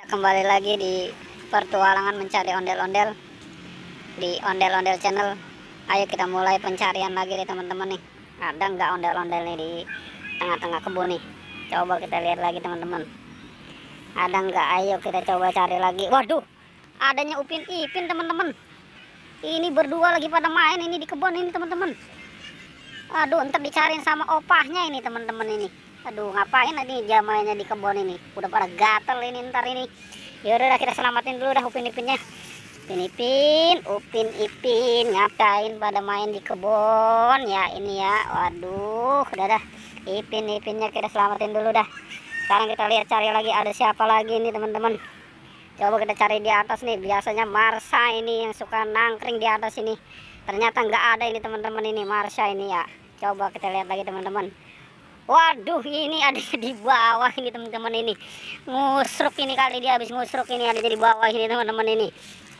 kembali lagi di pertualangan mencari ondel-ondel di ondel-ondel channel. Ayo kita mulai pencarian lagi nih teman-teman nih. Ada nggak ondel-ondel nih di tengah-tengah kebun nih? Coba kita lihat lagi teman-teman. Ada nggak? Ayo kita coba cari lagi. Waduh, adanya Upin Ipin teman-teman. Ini berdua lagi pada main ini di kebun ini teman-teman. Aduh, ntar dicariin sama opahnya ini teman-teman ini. Aduh, ngapain nih dia mainnya di kebun ini? Udah pada gatel ini ntar ini. Ya udah kita selamatin dulu dah Upin Ipinnya. Upin Ipin ngapain pada main di kebun ya ini ya. Waduh, udah dah. Ipin Ipinnya kita selamatin dulu dah. Sekarang kita lihat cari lagi ada siapa lagi nih teman-teman. Coba kita cari di atas nih. Biasanya Marsha ini yang suka nangkring di atas ini. Ternyata nggak ada ini teman-teman ini Marsha ini ya. Coba kita lihat lagi teman-teman. Waduh, ini ada di bawah ini teman-teman ini. Ngusruk ini kali dia habis ngusruk ini ada di bawah ini teman-teman ini.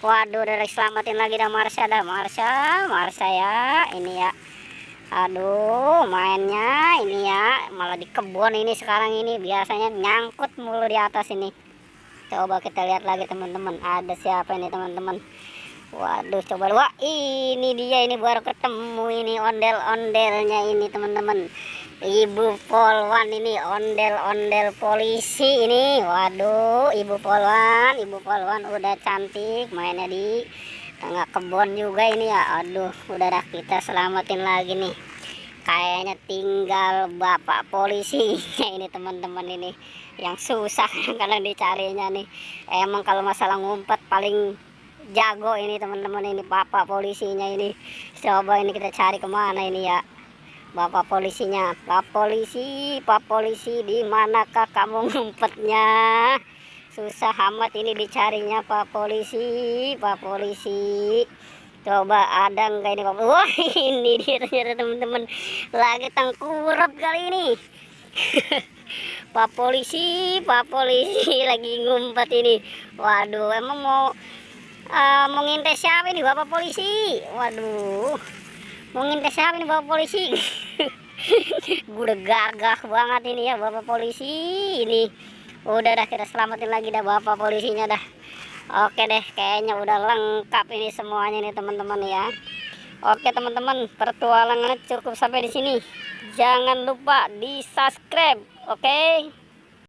Waduh, udah selamatin lagi dah Marsha dah. Marsha ya ini ya. Aduh, mainnya ini ya malah di kebun ini sekarang ini. Biasanya nyangkut mulu di atas ini. Coba kita lihat lagi teman-teman. Ada siapa ini teman-teman? Waduh, coba wah ini dia ini baru ketemu ini ondel-ondelnya ini teman-teman. Ibu Polwan ini ondel-ondel polisi ini. Waduh, Ibu Polwan udah cantik mainnya di tengah kebun juga ini ya. Aduh, udah dah kita selamatin lagi nih. Kayaknya tinggal bapak polisinya ini teman-teman ini yang susah kalau dicarinya nih. Emang kalau masalah ngumpet paling jago ini teman-teman ini bapak polisinya ini. Coba ini kita cari kemana ini ya bapak polisinya. Pak polisi di manakah kamu ngumpetnya? Susah amat ini dicarinya Pak polisi. Coba ada enggak ini Pak? Wah, ini dia ternyata teman-teman lagi tengkurap kali ini. Pak polisi lagi ngumpet ini. Waduh, emang mau ngintai siapa ini bapak polisi? Waduh, mau ngintai siapa ini bapak polisi? Udah gagah banget ini ya bapak polisi ini. Udah dah kita selamatin lagi dah bapak polisinya dah. Oke deh, kayaknya udah lengkap ini semuanya nih teman-teman ya. Oke teman-teman, pertualangannya cukup sampai di sini. Jangan lupa di subscribe, oke?